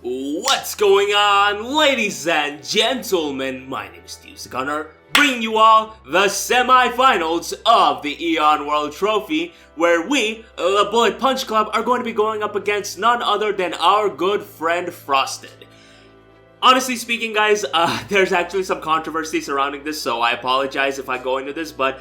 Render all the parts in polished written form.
What's going on, ladies and gentlemen? My name is Steve Gunner, bringing you all the semi-finals of the Eon World Trophy, where we, the Bullet Punch Club, are going to be going up against none other than our good friend Frosted. Honestly speaking, guys, there's actually some controversy surrounding this, so I apologize if I go into this, but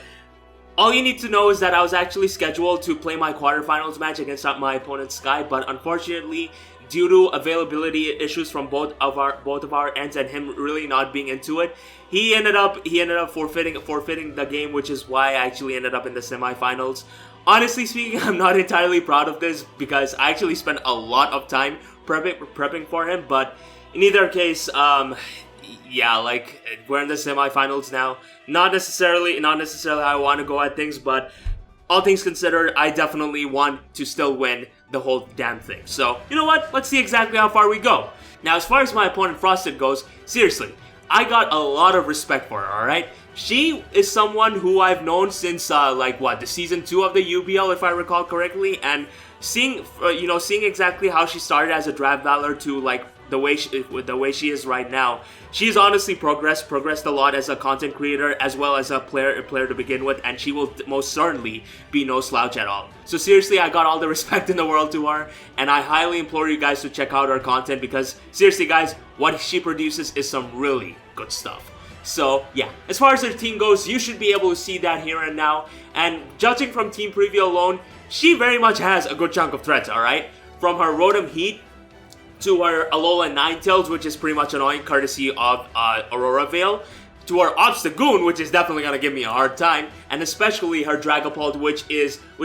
all you need to know is that I was actually scheduled to play my quarterfinals match against my opponent Sky, but unfortunately, due to availability issues from both of our ends and him really not being into it, he ended up forfeiting the game, which is why I actually ended up in the semifinals. Honestly speaking, I'm not entirely proud of this because I actually spent a lot of time prepping for him, but in either case, yeah, like, we're in the semifinals now. Not necessarily how I want to go at things, but all things considered, I definitely want to still win the whole damn thing. So, you know what? Let's see exactly how far we go. Now, as far as my opponent Frosted goes, seriously, I got a lot of respect for her, alright? She is someone who I've known since, the season 2 of the UBL, if I recall correctly, and seeing exactly how she started as a Draft Valor to, like, the way she is right now, she's honestly progressed a lot as a content creator as well as a player to begin with, and she will most certainly be no slouch at all. So seriously, I got all the respect in the world to her, and I highly implore you guys to check out her content because seriously, guys, what she produces is some really good stuff. So yeah, as far as her team goes, you should be able to see that here and now, and judging from team preview alone, she very much has a good chunk of threats, alright? From her Rotom Heat to her Alola Ninetales, which is pretty much annoying courtesy of Aurora Veil, to her Obstagoon, which is definitely going to give me a hard time, and especially her Dragapult, which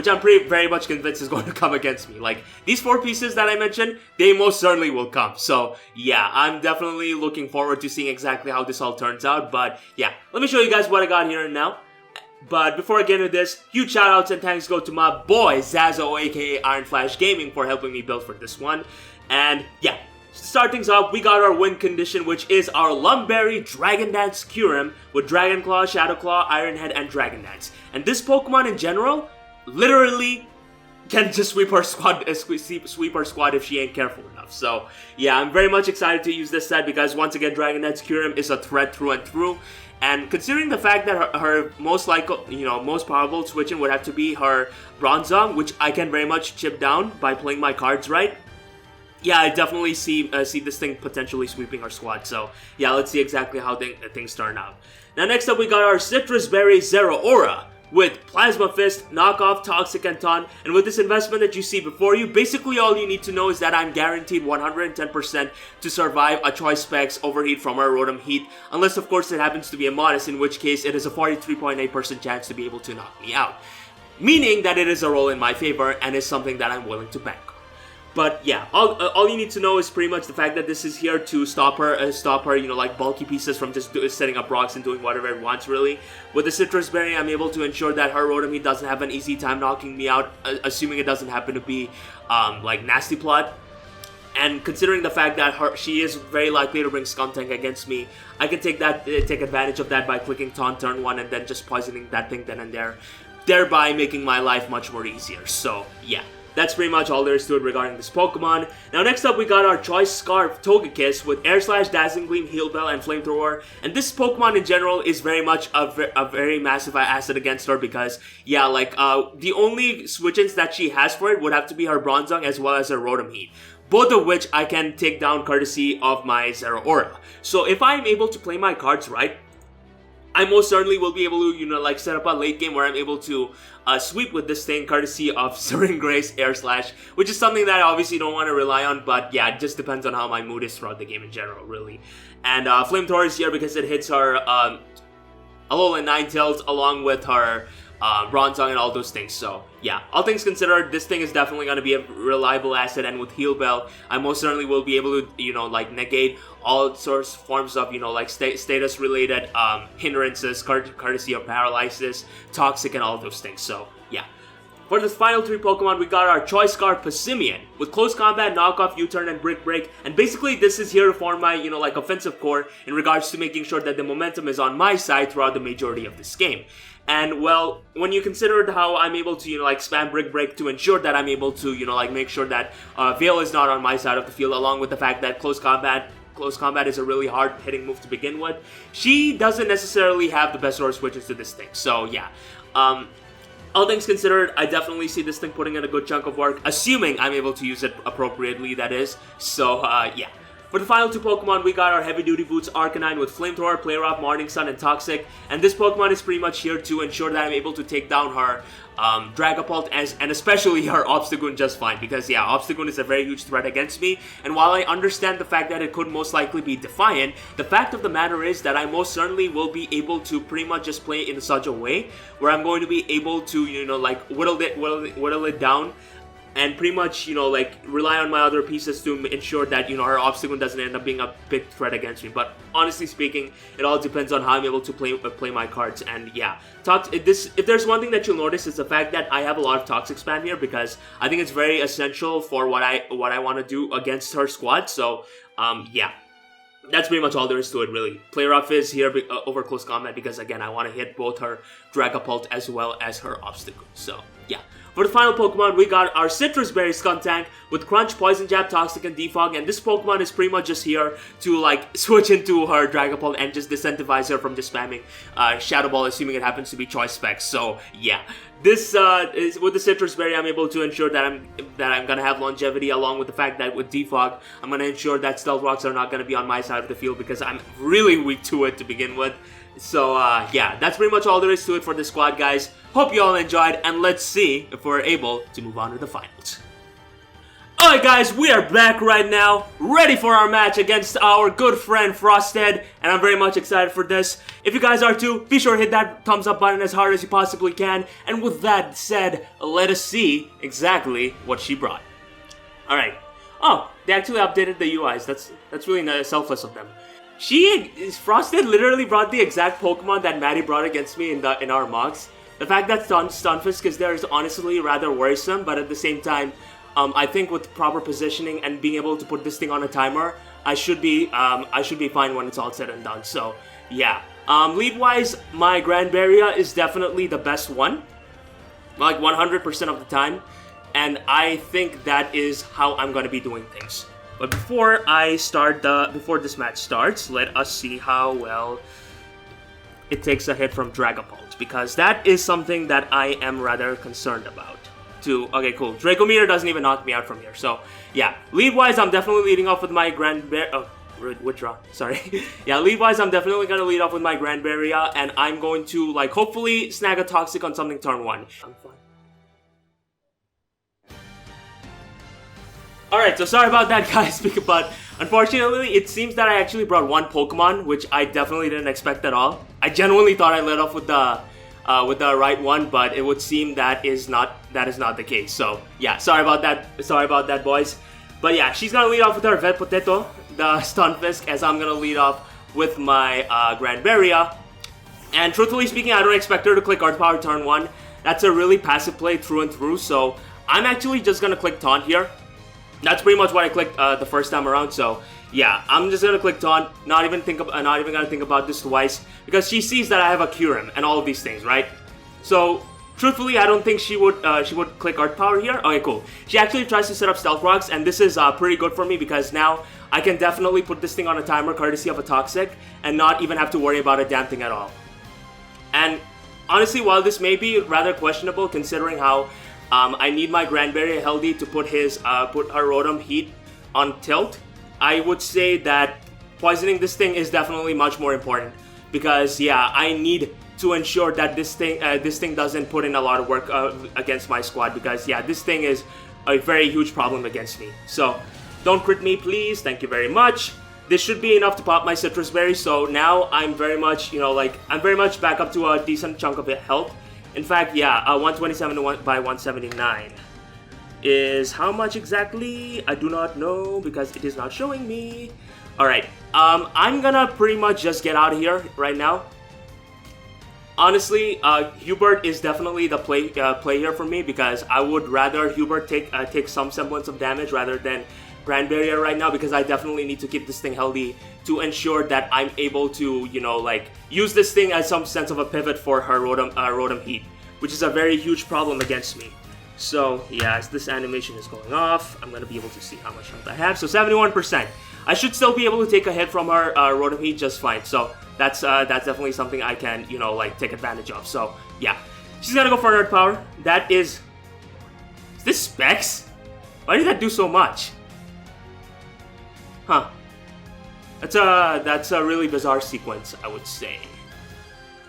I'm very much convinced is going to come against me. Like, these 4 pieces that I mentioned, they most certainly will come. So, yeah, I'm definitely looking forward to seeing exactly how this all turns out, but yeah, let me show you guys what I got here and now. But before I get into this, huge shoutouts and thanks go to my boy Zazo, aka Iron Flash Gaming, for helping me build for this one. And yeah, to start things off, we got our win condition, which is our Lumberry Dragon Dance Kyurem with Dragon Claw, Shadow Claw, Iron Head, and Dragon Dance. And this Pokemon in general, literally can just sweep her squad if she ain't careful enough. So yeah, I'm very much excited to use this set because once again, Dragon Dance Kyurem is a threat through and through. And considering the fact that her most powerful switch-in would have to be her Bronzong, which I can very much chip down by playing my cards right, yeah, I definitely see this thing potentially sweeping our squad. So yeah, let's see exactly how things turn out. Now next up, we got our Citrus Berry Zeraora with Plasma Fist, Knockoff, Toxic, and Taunt. And with this investment that you see before you, basically all you need to know is that I'm guaranteed 110% to survive a Choice Specs Overheat from our Rotom Heat, unless of course it happens to be a Modest, in which case it is a 43.8% chance to be able to knock me out. Meaning that it is a roll in my favor and is something that I'm willing to bank. But yeah, all you need to know is pretty much the fact that this is here to stop her, like bulky pieces from just setting up rocks and doing whatever it wants, really. With the Citrus Berry, I'm able to ensure that her Rotom Heat doesn't have an easy time knocking me out, assuming it doesn't happen to be, like, Nasty Plot. And considering the fact that she is very likely to bring Skuntank against me, I can take advantage of that by clicking Taunt turn 1 and then just poisoning that thing then and there, thereby making my life much more easier. So yeah, that's pretty much all there is to it regarding this Pokemon. Now next up, we got our Choice Scarf Togekiss with Air Slash, Dazzling Gleam, Heal Bell, and Flamethrower. And this Pokemon in general is very much a very massive asset against her because, yeah, like, the only switch-ins that she has for it would have to be her Bronzong as well as her Rotom Heat, both of which I can take down courtesy of my Zeraora. So if I'm able to play my cards right, I most certainly will be able to, set up a late game where I'm able to sweep with this thing courtesy of Serene Grace Air Slash, which is something that I obviously don't want to rely on, but yeah, it just depends on how my mood is throughout the game in general, really. And Flamethrower is here because it hits her Alola Ninetales along with her Bronzong and all those things. So yeah, all things considered, this thing is definitely going to be a reliable asset, and with Heal Bell, I most certainly will be able to, negate all sorts forms of, status related hindrances, courtesy of Paralysis, Toxic, and all those things. So yeah. For the final 3 Pokemon, we got our Choice Scarf Passimian with Close Combat, Knockoff, U-Turn, and Brick Break. And basically, this is here to form my, offensive core in regards to making sure that the momentum is on my side throughout the majority of this game. And well, when you considered how I'm able to, like spam Brick Break to ensure that I'm able to, like make sure that Veil is not on my side of the field, along with the fact that Close Combat is a really hard hitting move to begin with, she doesn't necessarily have the best order switches to this thing. So yeah, all things considered, I definitely see this thing putting in a good chunk of work, assuming I'm able to use it appropriately, that is. So yeah. For the final two Pokemon, we got our Heavy Duty Boots Arcanine with Flamethrower, Play Rough, Morning Sun, and Toxic. And this Pokemon is pretty much here to ensure that I'm able to take down her Dragapult and especially her Obstagoon just fine. Because yeah, Obstagoon is a very huge threat against me. And while I understand the fact that it could most likely be Defiant, the fact of the matter is that I most certainly will be able to pretty much just play in such a way where I'm going to be able to, like whittle it down. And pretty much, like, rely on my other pieces to ensure that, her Obstacle doesn't end up being a big threat against me. But honestly speaking, it all depends on how I'm able to play my cards. And yeah, if there's one thing that you'll notice, it's the fact that I have a lot of Toxic spam here, because I think it's very essential for what I want to do against her squad. So, yeah. That's pretty much all there is to it, really. Play Rough is here over Close Combat because, again, I want to hit both her Dragapult as well as her Obstacle. So, yeah. For the final Pokemon, we got our Citrus Berry Skuntank with Crunch, Poison Jab, Toxic, and Defog. And this Pokemon is pretty much just here to, like, switch into her Dragapult and just disincentivize her from just spamming Shadow Ball, assuming it happens to be Choice Specs. So, yeah. This is with the Citrus Berry, I'm able to ensure that I'm gonna have longevity, along with the fact that with Defog, I'm gonna ensure that Stealth Rocks are not gonna be on my side of the field because I'm really weak to it to begin with. So yeah, that's pretty much all there is to it for this squad, guys. Hope you all enjoyed, and let's see if we're able to move on to the finals. Alright guys, we are back right now, ready for our match against our good friend Frosthead, and I'm very much excited for this. If you guys are too, be sure to hit that thumbs up button as hard as you possibly can, and with that said, let us see exactly what she brought. Alright. Oh, they actually updated the UIs, that's really selfless of them. Frosthead literally brought the exact Pokemon that Maddie brought against me in our mocks. The fact that Stunfisk is there is honestly rather worrisome, but at the same time, I think with proper positioning and being able to put this thing on a timer, I should be fine when it's all said and done. So yeah, lead-wise, my Granberria is definitely the best one, like 100% of the time, and I think that is how I'm gonna be doing things. But before this match starts, let us see how well it takes a hit from Dragapult, because that is something that I am rather concerned about. Okay, cool. Draco Meteor doesn't even knock me out from here. So, yeah. Lead-wise, I'm definitely leading off with my Granberria. Oh, withdraw. Sorry. Yeah, lead-wise, I'm definitely going to lead off with my Granberria, and I'm going to, like, hopefully snag a Toxic on something turn 1. I'm fine. Alright, so sorry about that, guys, but unfortunately, it seems that I actually brought one Pokemon, which I definitely didn't expect at all. I genuinely thought I led off with the right one, but it would seem that is not the case. So yeah, sorry about that, boys. But yeah, she's gonna lead off with her Vet Potato, the Stunfisk, as I'm gonna lead off with my Granberria. And truthfully speaking, I don't expect her to click Earth Power turn 1. That's a really passive play through and through, so I'm actually just gonna click Taunt here. That's pretty much what I clicked the first time around, so yeah, I'm just gonna click Taunt, not even gonna think about this twice, because she sees that I have a Kyurem and all of these things, right? So, truthfully, I don't think she would click Earth Power here. Okay, cool. She actually tries to set up Stealth Rocks, and this is pretty good for me, because now I can definitely put this thing on a timer courtesy of a Toxic, and not even have to worry about a damn thing at all. And honestly, while this may be rather questionable, considering how I need my Granberry healthy to put her Rotom Heat on tilt, I would say that poisoning this thing is definitely much more important, because yeah, I need to ensure that this thing doesn't put in a lot of work against my squad, because yeah, this thing is a very huge problem against me. So don't crit me, please. Thank you very much. This should be enough to pop my Citrus Berry. So now I'm very much, I'm very much back up to a decent chunk of health. In fact, yeah, 127 by 179 is how much exactly? I do not know, because it is not showing me. Alright, I'm gonna pretty much just get out of here right now. Honestly, Hubert is definitely the play here for me, because I would rather Hubert take some semblance of damage rather than Grand Barrier right now because I definitely need to keep this thing healthy to ensure that I'm able to, you know, like, use this thing as some sense of a pivot for her Rotom Heat, which is a very huge problem against me. So, yeah, as this animation is going off, I'm going to be able to see how much health I have. So, 71%. I should still be able to take a hit from her Rotom Heat just fine. So, that's definitely something I can, you know, like, take advantage of. So, yeah. She's going to go for Earth Power. That is... Is this Specs? Why did that do so much? Huh. That's a really bizarre sequence, I would say.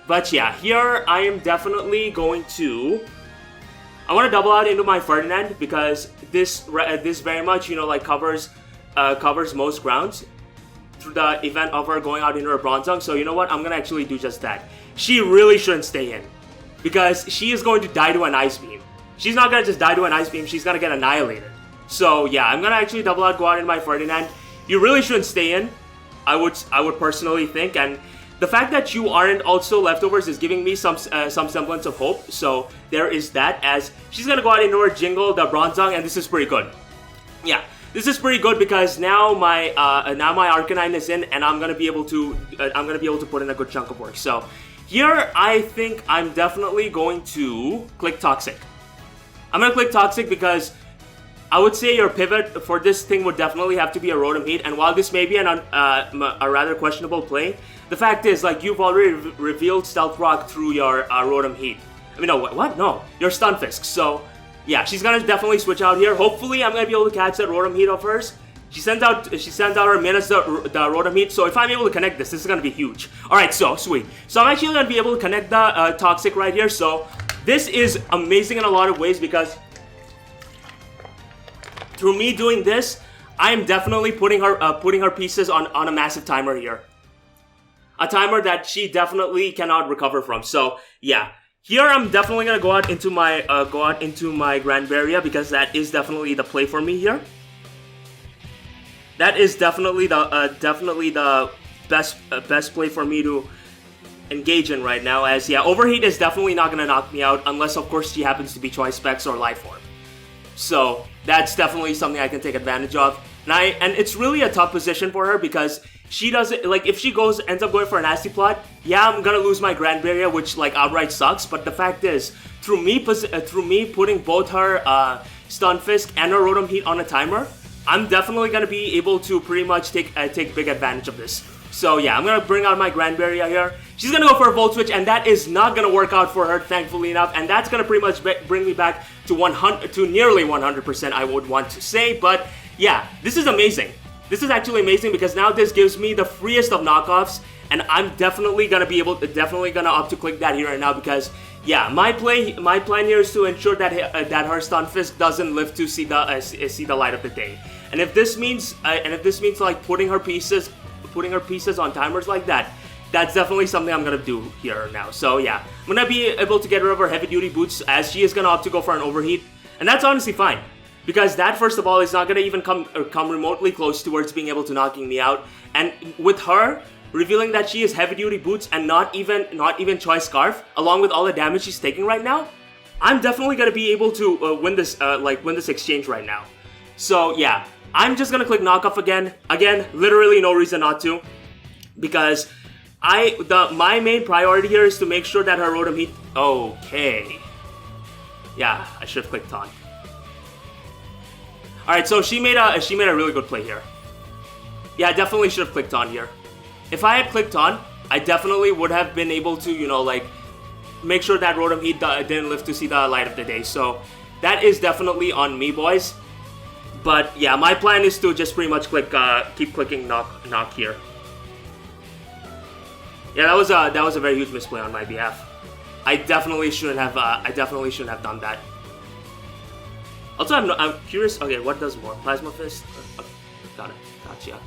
But yeah, here I am definitely going to... I want to double out into my Ferdinand because this very much, you know, like covers most grounds through the event of her going out into her Bronzong. So you know what? I'm gonna actually do just that. She really shouldn't stay in because she is going to die to an Ice Beam. She's not gonna just die to an Ice Beam. She's gonna get annihilated. So yeah, I'm gonna actually double out, go out into my Ferdinand. You really shouldn't stay in. I would personally think, and the fact that you aren't also leftovers is giving me some semblance of hope. So there is that, as she's gonna go out into her Jingle, the Bronzong, and this is pretty good. Yeah, this is pretty good because now my Arcanine is in, and I'm gonna be able to put in a good chunk of work. So here I think I'm definitely going to click Toxic. I'm gonna click Toxic because I would say your pivot for this thing would definitely have to be a Rotom Heat, and while this may be a rather questionable play, the fact is, like, you've already revealed Stealth Rock through your Rotom Heat. I mean, no, what? No, your Stunfisk. So, yeah, she's gonna definitely switch out here. Hopefully, I'm gonna be able to catch that Rotom Heat of hers. She sends out her Minas the Rotom Heat, so if I'm able to connect this is gonna be huge. Alright, so, sweet. So I'm actually gonna be able to connect the Toxic right here, so this is amazing in a lot of ways because through me doing this, I am definitely putting her pieces on a massive timer here. A timer that she definitely cannot recover from. So yeah, here I'm definitely gonna go out into my Grand Barrier because that is definitely the play for me here. That is definitely the best play for me to engage in right now. As yeah, Overheat is definitely not gonna knock me out unless of course she happens to be Choice Specs or Life Orb. So that's definitely something I can take advantage of. And it's really a tough position for her because she doesn't, like, if she ends up going for a Nasty Plot, yeah, I'm gonna lose my Grand Barrier, which, like, outright sucks, but the fact is, through me putting both her Stunfisk and her Rotom Heat on a timer, I'm definitely gonna be able to pretty much take big advantage of this. So yeah, I'm gonna bring out my Grand Barrier here. She's gonna go for a Volt Switch, and that is not gonna work out for her, thankfully enough, and that's gonna pretty much bring me back to nearly 100%, I would want to say. But yeah, this is amazing. This is actually amazing because now this gives me the freest of knockoffs, and I'm definitely gonna opt to click that here and now because yeah, my plan here is to ensure that her Stunfisk doesn't live to see the light of the day. And if this means like putting her pieces on timers like that, that's definitely something I'm gonna do here now. So yeah, I'm gonna be able to get rid of her Heavy Duty Boots as she is gonna opt to go for an Overheat, and that's honestly fine because that, first of all, is not gonna even come remotely close towards being able to knocking me out. And with her revealing that she is Heavy Duty Boots and not even Choice Scarf, along with all the damage she's taking right now, I'm definitely gonna be able to win this exchange right now. So yeah, I'm just gonna click Knockoff again. Again, literally no reason not to, because my main priority here is to make sure that her Rotom Heat. Okay. Yeah, I should have clicked Taunt. All right, so she made a really good play here. Yeah, I definitely should have clicked on here. If I had clicked on, I definitely would have been able to, you know, like, make sure that Rotom Heat didn't live to see the light of the day. So that is definitely on me, boys. But yeah, my plan is to just pretty much keep clicking knock here. Yeah, that was a very huge misplay on my behalf. I definitely shouldn't have done that. Also, I'm curious. Okay, what does more? Plasma Fist. Got it. Gotcha.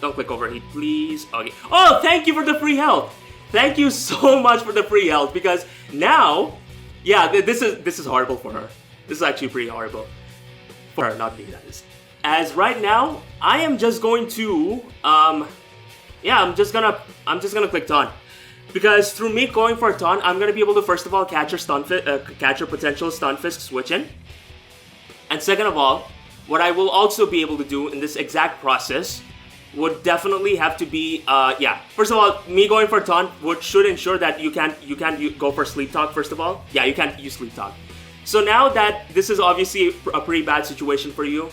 Don't click Overheat, please. Okay. Oh, thank you for the free health. Thank you so much for the free health because now, yeah, this is horrible for her. This is actually pretty horrible for her, not me, that is. As right now, I am just going to yeah, I'm just gonna click Taunt. Because through me going for a Taunt, I'm gonna be able to first of all catch her potential Stunfisk switch in. And second of all, what I will also be able to do in this exact process would definitely have to be, yeah. First of all, me going for taunt should ensure that you can't go for sleep talk. First of all, yeah, you can't use sleep talk. So now that this is obviously a pretty bad situation for you,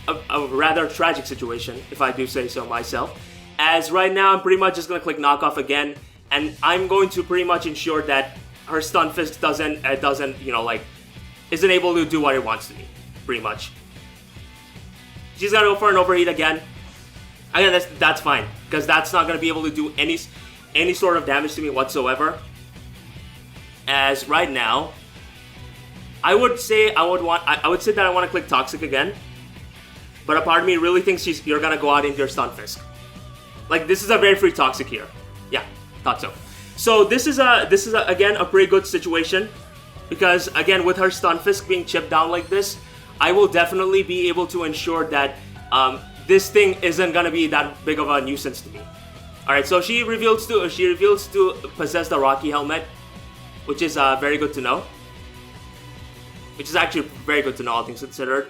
a rather tragic situation, if I do say so myself. As right now, I'm pretty much just gonna click knock off again, and I'm going to pretty much ensure that her stun fist doesn't isn't able to do what it wants to me, pretty much. She's gonna go for an overheat again. Again, that's fine, because that's not gonna be able to do any sort of damage to me whatsoever. As right now, I would say that I want to click Toxic again, but a part of me really thinks you're gonna go out into your stun fist. Like, this is a very free Toxic here. Yeah, thought so. So this is again a pretty good situation, because again, with her stun fist being chipped down like this, I will definitely be able to ensure that this thing isn't gonna be that big of a nuisance to me. All right, so she reveals to possess the Rocky helmet, which is very good to know. Which is actually very good to know, all things considered.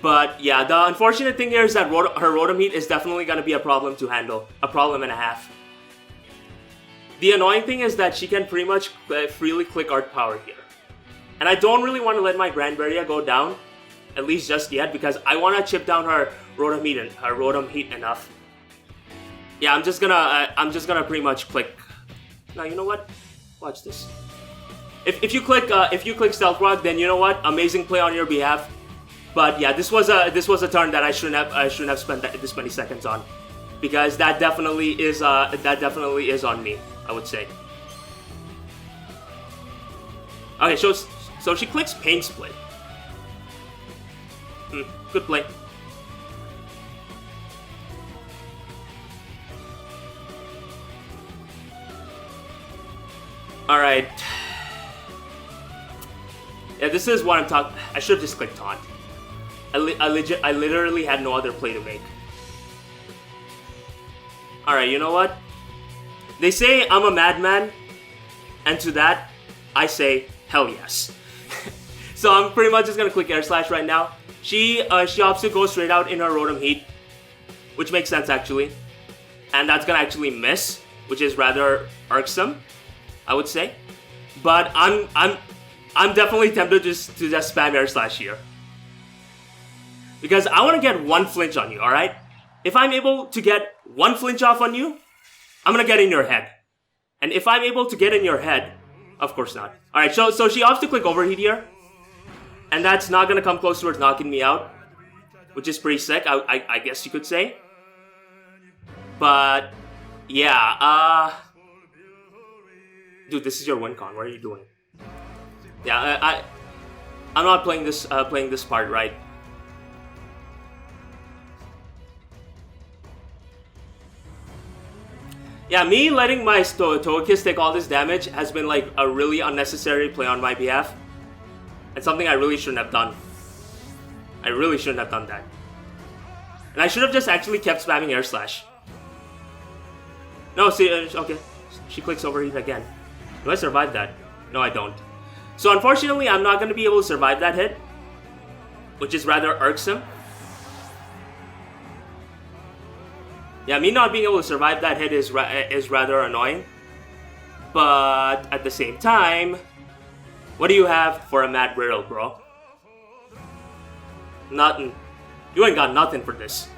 But yeah, the unfortunate thing here is that her Rotom Heat is definitely gonna be a problem to handle, a problem and a half. The annoying thing is that she can pretty much freely click Art Power here, and I don't really want to let my Granberria go down, at least just yet, because I want to chip down her Rotom Heat enough. Yeah, I'm just gonna pretty much click. Now, you know what? Watch this. If you click Stealth Rock, then you know what? Amazing play on your behalf. But yeah, this was a turn that I shouldn't have spent this many seconds on, because that definitely is on me, I would say. Okay, so she clicks Pain Split. Good play. All right. Yeah, this is what I'm talking. I should have just clicked Taunt. I literally had no other play to make. All right, you know what? They say I'm a madman, and to that, I say hell yes. So I'm pretty much just gonna click Air Slash right now. She opts to go straight out in her Rotom Heat, which makes sense actually, and that's gonna actually miss, which is rather irksome, I would say. But I'm definitely tempted to just spam Air Slash here, because I want to get one flinch on you. All right, if I'm able to get one flinch off on you, I'm gonna get in your head, and if I'm able to get in your head, of course not. All right, so she opts to click Overheat here, and that's not gonna come close towards knocking me out, which is pretty sick, I guess you could say. But yeah, dude, this is your win con. What are you doing? Yeah, I'm not playing this part right. Yeah, me letting my Togekiss take all this damage has been like a really unnecessary play on my behalf. And something I really shouldn't have done. I really shouldn't have done that. And I should have just actually kept spamming Air Slash. No, see, okay. She clicks Overheat again. Do I survive that? No, I don't. So unfortunately, I'm not going to be able to survive that hit, which is rather irksome. Yeah, me not being able to survive that hit is rather annoying. But at the same time, what do you have for a Mad Riddle, bro? Nothing. You ain't got nothing for this.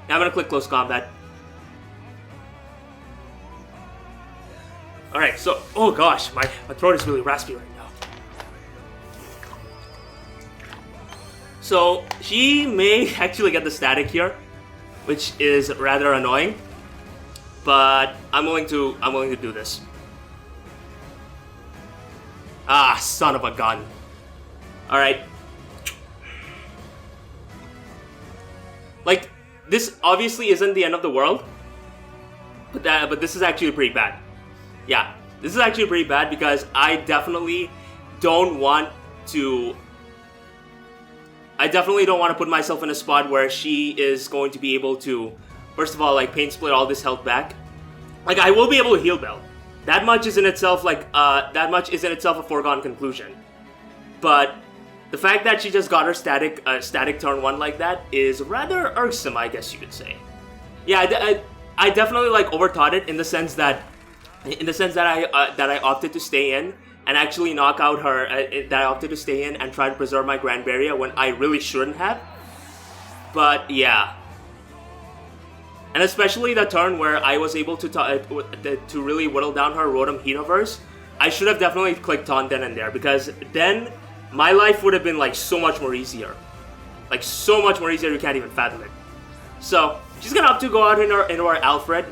Now I'm gonna click Close Combat. Alright, so, oh gosh, my throat is really raspy right now. So, she may actually get the static here, which is rather annoying. But I'm willing to do this. Ah, son of a gun. Alright. Like, this obviously isn't the end of the world. But this is actually pretty bad. Yeah, this is actually pretty bad, because I definitely don't want to put myself in a spot where she is going to be able to, first of all, like, Pain Split all this health back. Like, I will be able to Heal Bell, that much is in itself a foregone conclusion. But the fact that she just got her static turn 1 like that is rather irksome, I guess you could say. Yeah, I definitely like overthought it in the sense that I opted to stay in and actually knock out her. That I opted to stay in and try to preserve my Granberria when I really shouldn't have. But yeah. And especially the turn where I was able to really whittle down her Rotom Heatverse, I should have definitely clicked Taunt then and there, because then my life would have been like so much more easier. Like so much more easier, you can't even fathom it. So she's gonna opt to go out into her Alfred,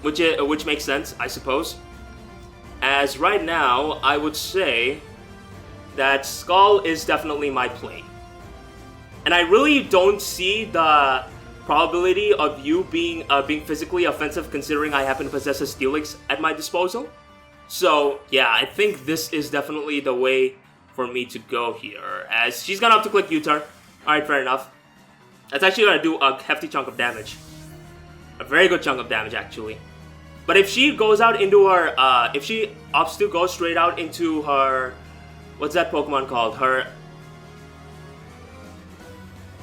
which makes sense, I suppose. As right now, I would say that Skull is definitely my play. And I really don't see the probability of you being physically offensive, considering I happen to possess a Steelix at my disposal. So yeah, I think this is definitely the way for me to go here, as she's gonna have to click U-turn. Alright, fair enough. That's actually gonna do a hefty chunk of damage. A very good chunk of damage, actually. But if she goes out into her, if she opts to go straight out into her, what's that Pokemon called? Her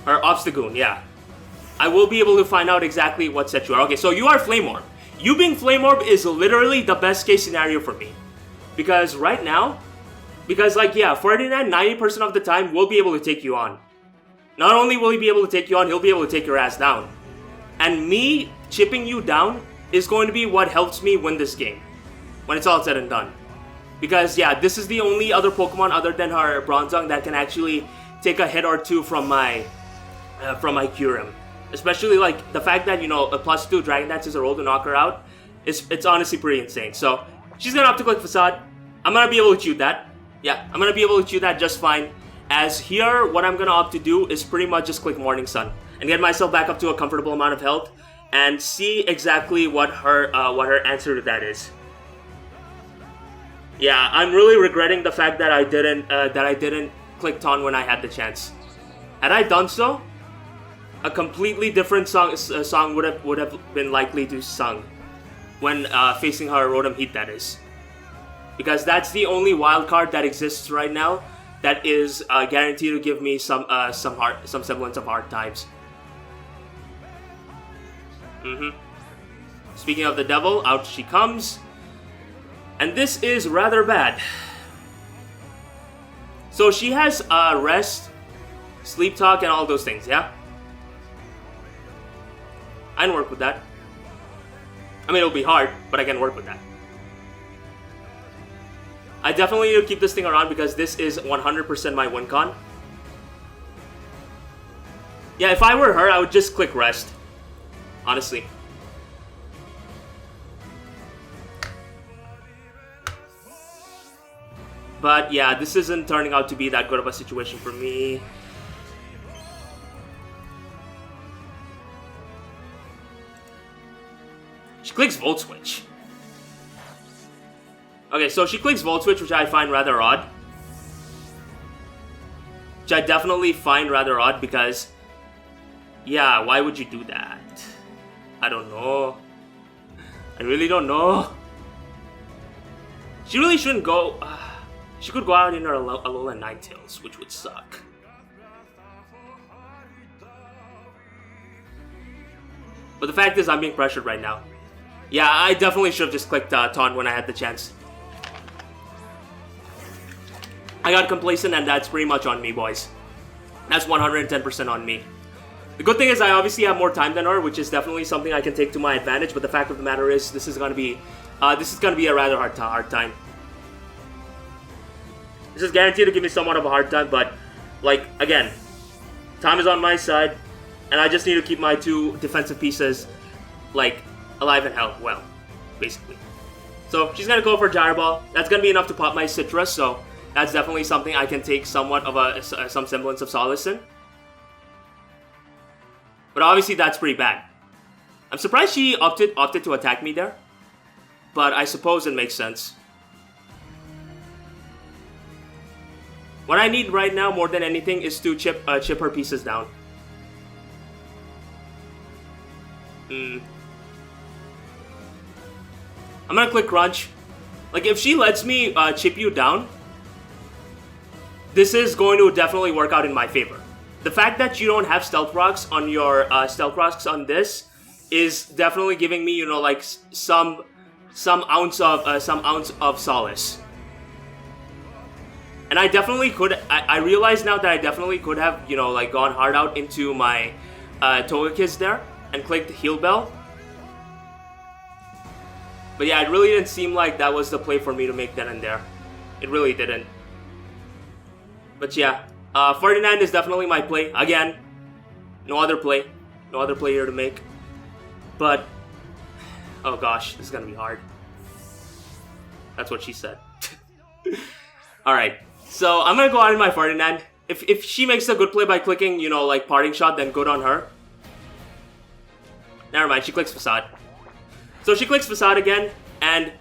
Obstagoon, yeah. I will be able to find out exactly what set you are. Okay, so you are Flame Orb. You being Flame Orb is literally the best case scenario for me. Because right now, like, yeah, 49-90% of the time, we'll be able to take you on. Not only will he be able to take you on, he'll be able to take your ass down. And me chipping you down is going to be what helps me win this game, when it's all said and done. Because, yeah, this is the only other Pokemon other than her Bronzong that can actually take a hit or two from my Kyurem. Especially, like, the fact that, you know, a +2 Dragon Dance is a roll to knock her out, it's honestly pretty insane. So, she's gonna have to click Facade. I'm gonna be able to chew that. Yeah, I'm gonna be able to chew that just fine. As here, what I'm gonna opt to do is pretty much just click Morning Sun and get myself back up to a comfortable amount of health and see exactly what her answer to that is. Yeah, I'm really regretting the fact that I didn't click Taunt when I had the chance. Had I done so, a completely different song would have been likely to sung when facing her Rotom Heat, that is. Because that's the only wild card that exists right now that is guaranteed to give me some semblance of hard times. Speaking of the devil, out she comes. And this is rather bad. So she has Rest, Sleep Talk, and all those things, yeah? I can work with that. I mean, it'll be hard, but I can work with that. I definitely need to keep this thing around because this is 100% my win con. Yeah, if I were her, I would just click Rest. Honestly. But yeah, this isn't turning out to be that good of a situation for me. She clicks Volt Switch. Okay, so she clicks Volt Switch, which I find rather odd. Which I definitely find rather odd because, yeah, why would you do that? I don't know. I really don't know. She really shouldn't go. She could go out in her Alola Ninetales, which would suck. But the fact is, I'm being pressured right now. Yeah, I definitely should have just clicked Taunt when I had the chance. I got complacent, and that's pretty much on me, boys. That's 110% on me. The good thing is I obviously have more time than her, which is definitely something I can take to my advantage, but the fact of the matter is this is gonna be a rather hard time. This is guaranteed to give me somewhat of a hard time, but, like, again, time is on my side, and I just need to keep my two defensive pieces, like, alive and health, well, basically. So, she's gonna go for Gyro Ball. That's gonna be enough to pop my Citrus, so that's definitely something I can take somewhat of some semblance of solace in. But obviously, that's pretty bad. I'm surprised she opted to attack me there, but I suppose it makes sense. What I need right now, more than anything, is to chip her pieces down. I'm gonna click Crunch. Like, if she lets me chip you down, this is going to definitely work out in my favor. The fact that you don't have Stealth Rocks on your Stealth Rocks on this is definitely giving me, you know, like some ounce of solace. And I definitely could. I realize now that I definitely could have, you know, like gone hard out into my Togekiss there and clicked Heal Bell. But yeah, it really didn't seem like that was the play for me to make then and there. It really didn't. But yeah, Ferdinand is definitely my play. Again, no other play here to make. But, oh gosh, this is gonna be hard. That's what she said. Alright, so I'm gonna go out in my Ferdinand. If she makes a good play by clicking, you know, like Parting Shot, then good on her. Never mind, she clicks Facade. So she clicks Facade again, and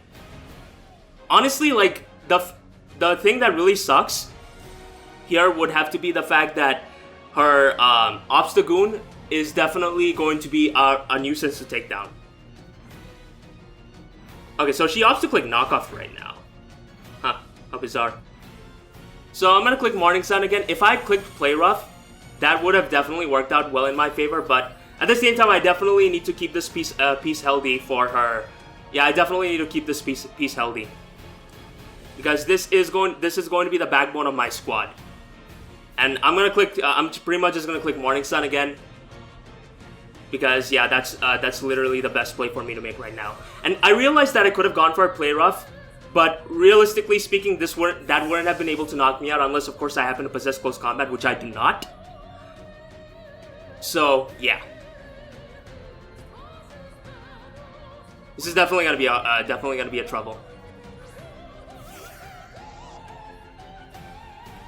honestly, like, the thing that really sucks here would have to be the fact that her Obstagoon is definitely going to be a nuisance to take down. Okay, so she opts to click Knockoff right now. Huh, how bizarre. So I'm gonna click Morning Sun again. If I clicked Play Rough, that would have definitely worked out well in my favor, but at the same time, I definitely need to keep this piece healthy for her. Yeah, I definitely need to keep this piece healthy. Because this is going to be the backbone of my squad. And I'm gonna click. I'm pretty much just gonna click Morning Sun again. Because yeah, that's literally the best play for me to make right now. And I realized that I could have gone for a Play Rough, but realistically speaking, that wouldn't have been able to knock me out unless, of course, I happen to possess Close Combat, which I do not. So yeah, this is definitely gonna be a trouble.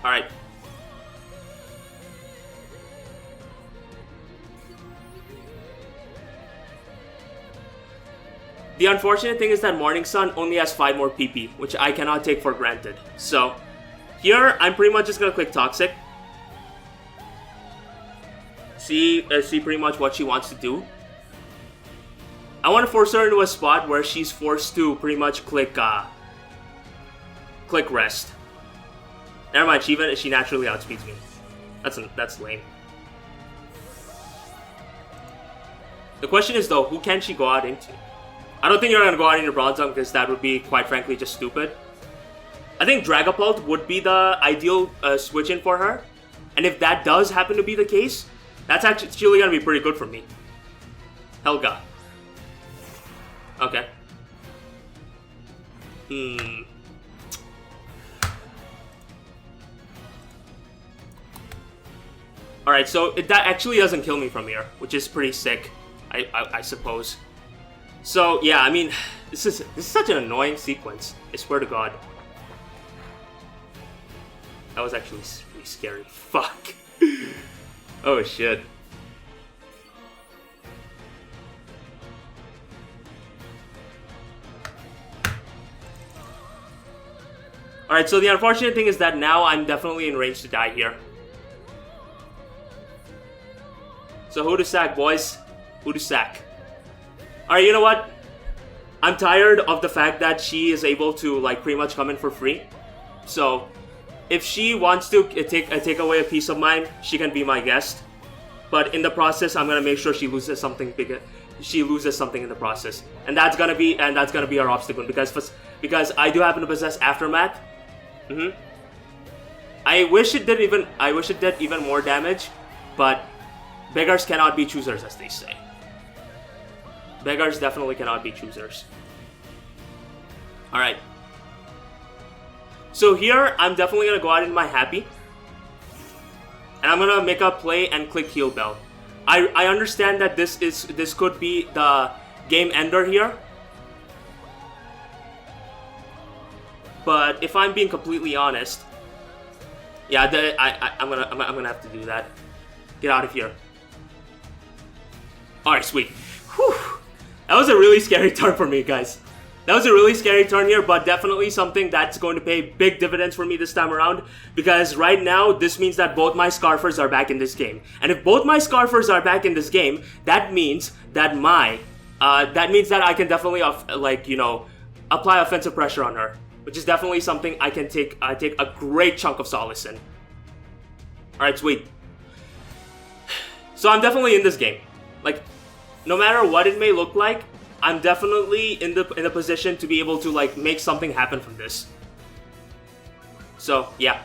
All right. The unfortunate thing is that Morning Sun only has 5 more PP, which I cannot take for granted. So, here, I'm pretty much just gonna click Toxic. See pretty much what she wants to do. I want to force her into a spot where she's forced to pretty much click Rest. Never mind, she naturally outspeeds me. That's lame. The question is though, who can she go out into? I don't think you're gonna go out into Bronzong because that would be, quite frankly, just stupid. I think Dragapult would be the ideal switch in for her, and if that does happen to be the case, that's actually gonna be pretty good for me. Helga. Okay. Alright, so that actually doesn't kill me from here, which is pretty sick, I suppose. So, yeah, I mean, this is such an annoying sequence, I swear to God. That was actually really scary. Fuck. Oh, shit. Alright, so the unfortunate thing is that now I'm definitely in range to die here. So who to sack, boys? Who to sack? Alright, you know what? I'm tired of the fact that she is able to, like, pretty much come in for free. So, if she wants to take away a piece of mine, she can be my guest. But in the process, I'm gonna make sure she loses something big. She loses something in the process, and that's gonna be our obstacle because I do happen to possess Aftermath. I wish it did even more damage, but beggars cannot be choosers, as they say. Beggars definitely cannot be choosers. Alright. So here, I'm definitely going to go out in my Happy. And I'm going to make a play and click Heal Bell. I understand that this could be the game ender here. But if I'm being completely honest, yeah, I'm gonna have to do that. Get out of here. Alright, sweet. Whew. That was a really scary turn for me, guys. That was a really scary turn here, but definitely something that's going to pay big dividends for me this time around. Because right now, this means that both my Scarfers are back in this game. And if both my Scarfers are back in this game, that means that I can definitely, apply offensive pressure on her, which is definitely something I take a great chunk of solace in. Alright, sweet. So I'm definitely in this game. Like, no matter what it may look like, I'm definitely in the position to be able to like make something happen from this. So yeah.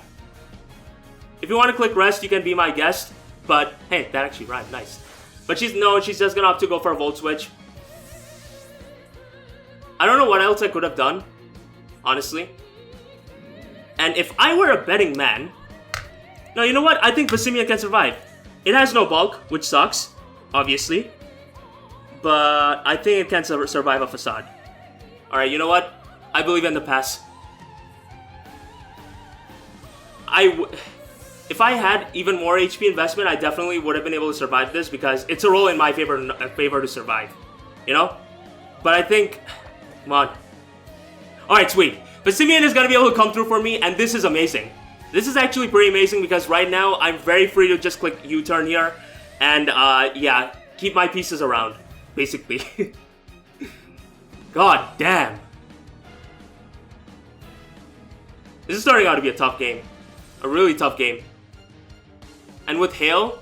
If you want to click rest, you can be my guest. But hey, that actually rhymed, nice. But she's just gonna have to go for a Volt Switch. I don't know what else I could have done, honestly. And if I were a betting man, no, you know what? I think Passimian can survive. It has no bulk, which sucks, obviously. But I think it can survive a Facade. Alright, you know what? I believe in the pass. If I had even more HP investment, I definitely would have been able to survive this because it's a roll in my favor to survive. You know? But I think... Come on. Alright, sweet. Passimian is going to be able to come through for me, and this is amazing. This is actually pretty amazing because right now I'm very free to just click U-turn here and, yeah, keep my pieces around, basically. God damn. This is starting out to be a tough game. A really tough game. And with Hail,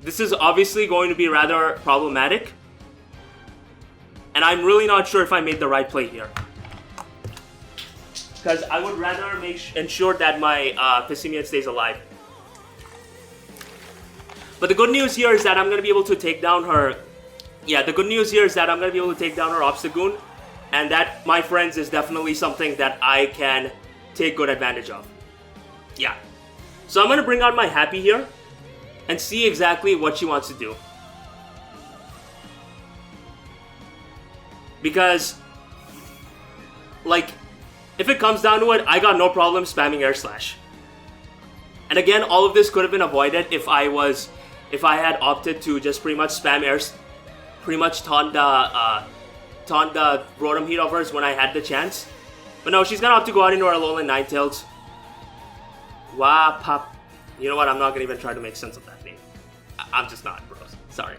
this is obviously going to be rather problematic. And I'm really not sure if I made the right play here. Because I would rather ensure that my Passimian stays alive. But the good news here is that I'm going to be able to take down her... Yeah, the good news here is that I'm going to be able to take down her Obstagoon. And that, my friends, is definitely something that I can take good advantage of. Yeah. So I'm going to bring out my Happy here. And see exactly what she wants to do. Because... Like... If it comes down to it, I got no problem spamming Air Slash. And again, all of this could have been avoided if I had opted to just pretty much spam pretty much taunt the Rotom Heat of hers when I had the chance. But no, she's gonna have to go out into her Alolan Ninetales. Wapap. You know what? I'm not gonna even try to make sense of that name. I'm just not, bros. Sorry.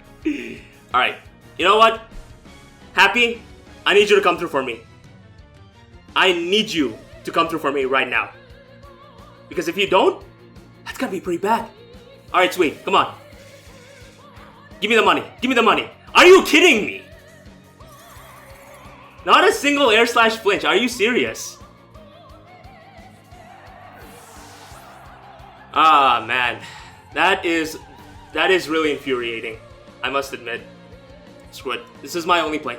Alright. You know what? Happy, I need you to come through for me. I need you to come through for me right now. Because if you don't, that's gonna be pretty bad. Alright, sweet. Come on. Give me the money. Give me the money. Are you kidding me? Not a single Air Slash flinch. Are you serious? Ah, man. That is really infuriating. I must admit. Screw it. This is my only play.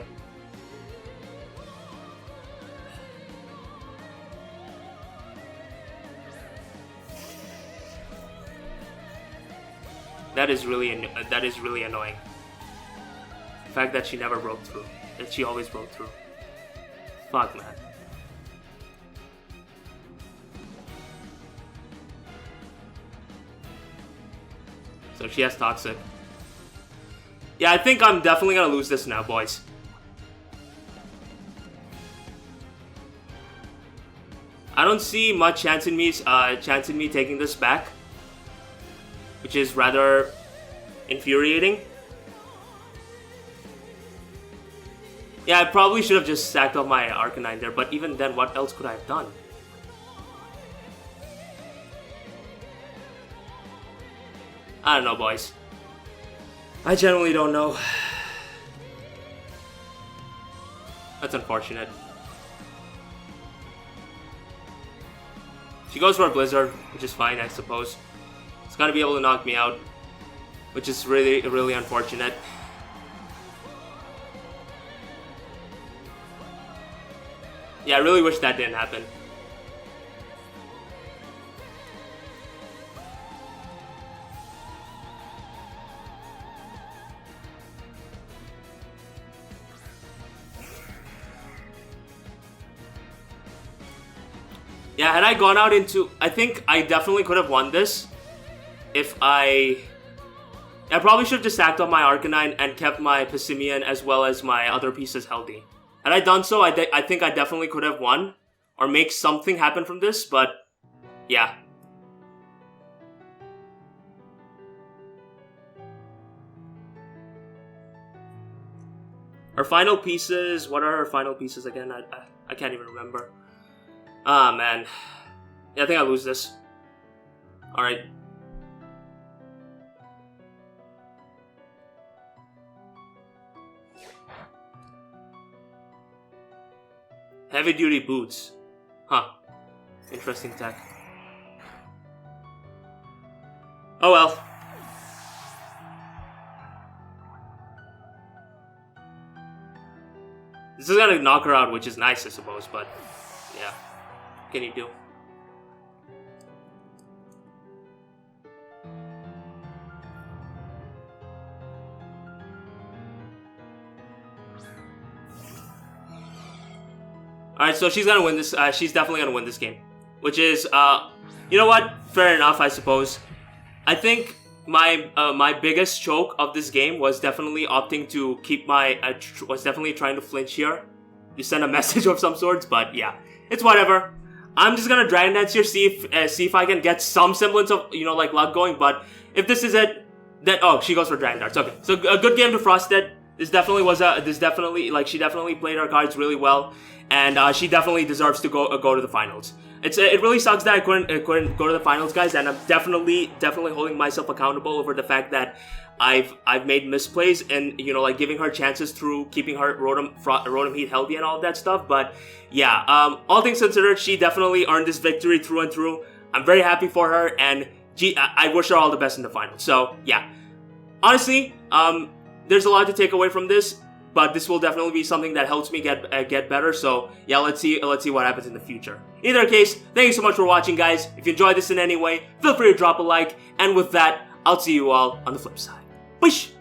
That is really annoying. The fact that she never broke through. That she always broke through. Fuck, man. So she has Toxic. Yeah, I think I'm definitely gonna lose this now, boys. I don't see much chance in me taking this back. Which is rather infuriating. Yeah, I probably should have just sacked off my Arcanine there, but even then, what else could I have done? I don't know, boys. I genuinely don't know. That's unfortunate. She goes for a Blizzard, which is fine, I suppose. It's gonna be able to knock me out, which is really, really unfortunate. Yeah, I really wish that didn't happen. Yeah, had I gone out into... I think I definitely could have won this. If I probably should have just sacked off my Arcanine and kept my Passimian as well as my other pieces healthy. Had I done so, I think I definitely could have won. Or make something happen from this, but... Yeah. Our final pieces... What are our final pieces again? I I can't even remember. Ah, man. Yeah, I think I lose this. Alright. Heavy duty boots. Huh. Interesting tech. Oh well. This is gonna knock her out, which is nice, I suppose, but yeah. What can you do? Alright, so she's gonna win this. She's definitely gonna win this game. Which is, you know what? Fair enough, I suppose. I think my biggest choke of this game was definitely opting to keep my... was definitely trying to flinch here. You send a message of some sorts, but yeah. It's whatever. I'm just gonna Dragon Dance here, see if I can get some semblance of, you know, like, luck going, but if this is it, then... Oh, she goes for Dragon Darts. Okay, so a good game to Frosted. This definitely was like, she definitely played her cards really well, and she definitely deserves to go to the finals. It really sucks that I couldn't go to the finals, guys, and I'm definitely holding myself accountable over the fact that I've made misplays and, you know, like, giving her chances through keeping her Rotom Heat healthy and all of that stuff. But yeah, all things considered, she definitely earned this victory through and through. I'm very happy for her, and I wish her all the best in the finals. So yeah, honestly, there's a lot to take away from this, but this will definitely be something that helps me get better. So yeah, let's see what happens in the future. In either case, thank you so much for watching, guys. If you enjoyed this in any way, feel free to drop a like, and with that, I'll see you all on the flip side. Peace.